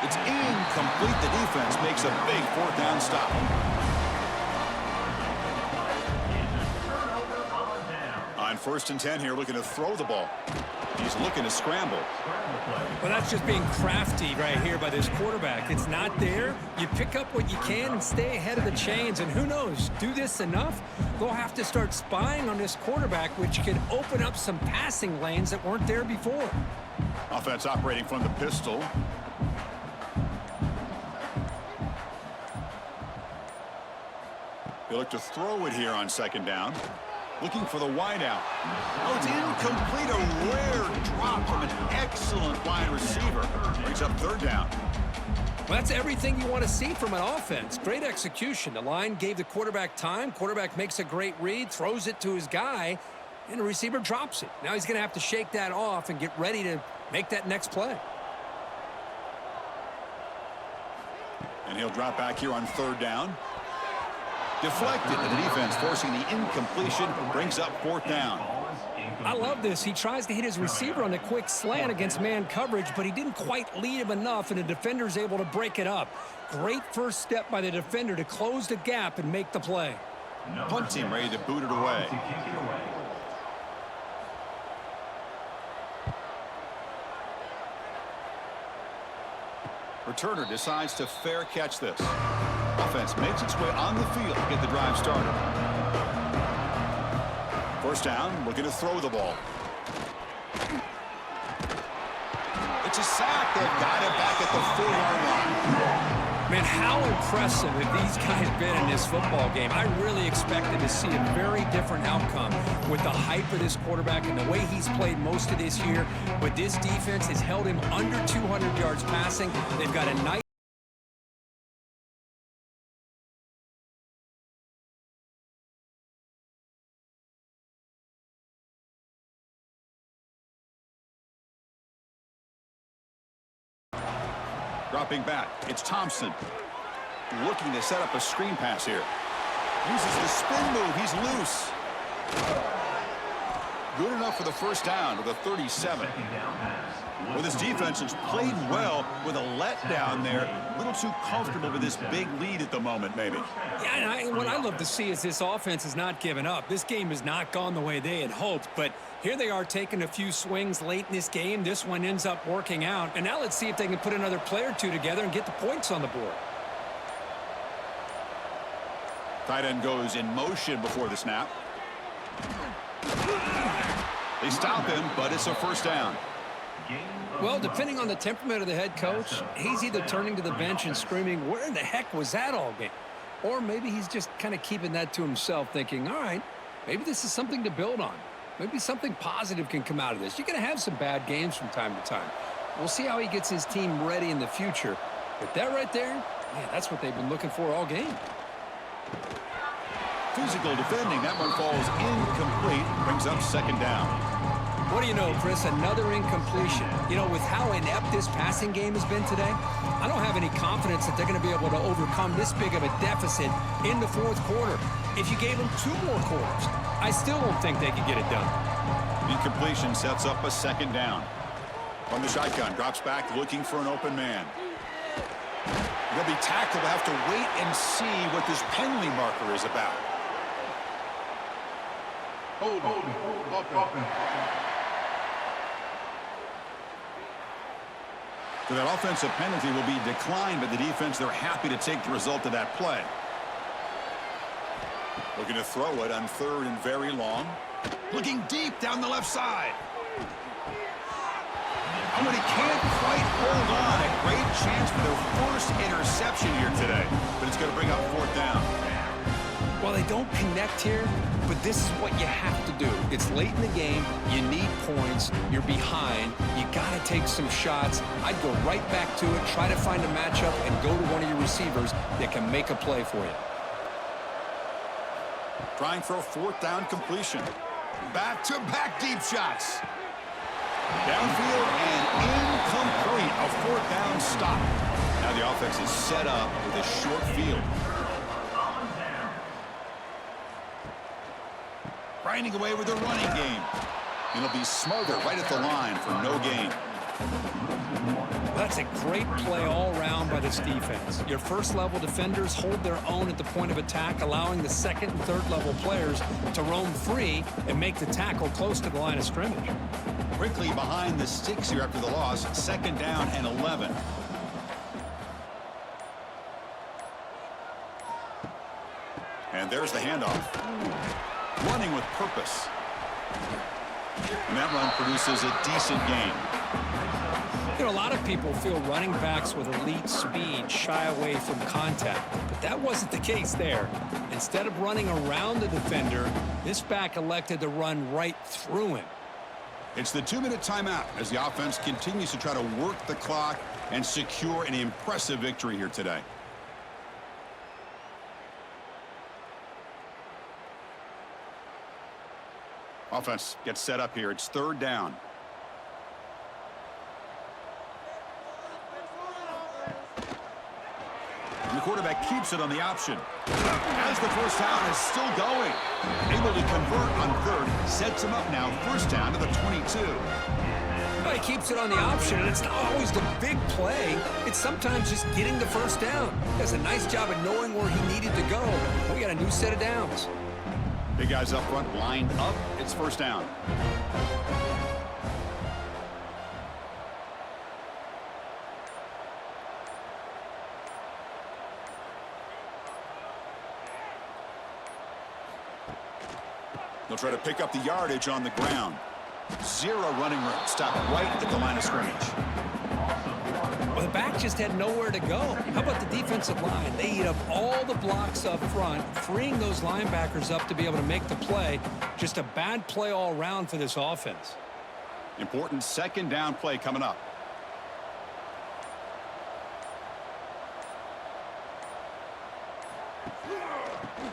It's incomplete. The defense makes a big 4th down stop. On 1st and 10 here, looking to throw the ball. He's looking to scramble. Well, that's just being crafty right here by this quarterback. It's not there. You pick up what you can and stay ahead of the chains. And who knows, do this enough, they'll have to start spying on this quarterback, which could open up some passing lanes that weren't there before. Offense operating from the pistol. They look to throw it here on 2nd down. Looking for the wideout. Oh, it's incomplete. A rare drop from an excellent wide receiver. Brings up 3rd down. Well, that's everything you want to see from an offense. Great execution. The line gave the quarterback time. Quarterback makes a great read, throws it to his guy, and the receiver drops it. Now he's going to have to shake that off and get ready to make that next play. And he'll drop back here on 3rd down. Deflected, and the defense forcing the incompletion, brings up 4th down. I love this. He tries to hit his receiver on a quick slant against man coverage, but he didn't quite lead him enough, and the defender's able to break it up. Great first step by the defender to close the gap and make the play. Punt team ready to boot it away. Returner decides to fair catch this. Offense makes its way on the field to get the drive started. First down, looking to throw the ball. It's a sack. They've got it back at the 4-yard line. Man, how impressive have these guys been in this football game. I really expected to see a very different outcome with the hype of this quarterback and the way he's played most of this year. But this defense has held him under 200 yards passing. They've got a nice dropping back. It's Thompson looking to set up a screen pass here. Uses the spin move. He's loose. Good enough for the first down to the 37. Well, this defense has played well with a letdown there. A little too comfortable with this big lead at the moment, maybe. Yeah, and what I love to see is this offense has not given up. This game has not gone the way they had hoped, but here they are taking a few swings late in this game. This one ends up working out, and now let's see if they can put another play or two together and get the points on the board. Tight end goes in motion before the snap. They stop him, but it's a first down. Well, depending on the temperament of the head coach, he's either turning to the bench and screaming, where in the heck was that all game? Or maybe he's just kind of keeping that to himself, thinking, all right, maybe this is something to build on. Maybe something positive can come out of this. You're going to have some bad games from time to time. We'll see how he gets his team ready in the future. But that right there, man, that's what they've been looking for all game. Physical defending. That one falls incomplete. Brings up second down. What do you know, Chris? Another incompletion. You know, with how inept this passing game has been today, I don't have any confidence that they're going to be able to overcome this big of a deficit in the fourth quarter. If you gave them 2 more quarters, I still don't think they could get it done. Incompletion sets up a second down. From the shotgun, drops back looking for an open man. He'll be tackled. We'll have to wait and see what this penalty marker is about. Hold. So that offensive penalty will be declined by the defense. They're happy to take the result of that play. Looking to throw it on third and very long. Looking deep down the left side. But he can't quite hold on. A great chance for their first interception here today. But it's going to bring up fourth down. Well, they don't connect here, but this is what you have to do. It's late in the game. You need points. You're behind. You got to take some shots. I'd go right back to it, try to find a matchup, and go to one of your receivers that can make a play for you. Trying for a fourth down completion. Back-to-back deep shots. Downfield and incomplete. A fourth down stop. Now the offense is set up with a short field. Grinding away with the running game. And he'll be smothered right at the line for no gain. That's a great play all around by this defense. Your first-level defenders hold their own at the point of attack, allowing the second and third-level players to roam free and make the tackle close to the line of scrimmage. Quickly behind the sticks here after the loss. Second down and 11. And there's the handoff. Running with purpose. And that run produces a decent gain. You know, a lot of people feel running backs with elite speed shy away from contact, but that wasn't the case there. Instead of running around the defender, this back elected to run right through him. It's the 2-minute timeout as the offense continues to try to work the clock and secure an impressive victory here today. Offense gets set up here. It's third down. And the quarterback keeps it on the option. As the first down is still going. Able to convert on third. Sets him up now. First down to the 22. Well, he keeps it on the option, and it's not always the big play. It's sometimes just getting the first down. He does a nice job of knowing where he needed to go. We got a new set of downs. Big guys up front lined up. It's first down. They'll try to pick up the yardage on the ground. Zero running room. Stop right at the line of scrimmage. Well, the back just had nowhere to go. How about the defensive line? They eat up all the blocks up front, freeing those linebackers up to be able to make the play. Just a bad play all around for this offense. Important second down play coming up.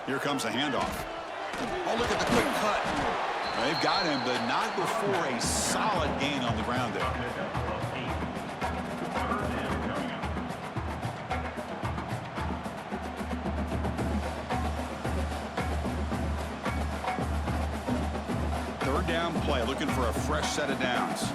Here comes a handoff. Oh, look at the quick cut. They've got him, but not before a solid gain on the ground there. Third down play, looking for a fresh set of downs.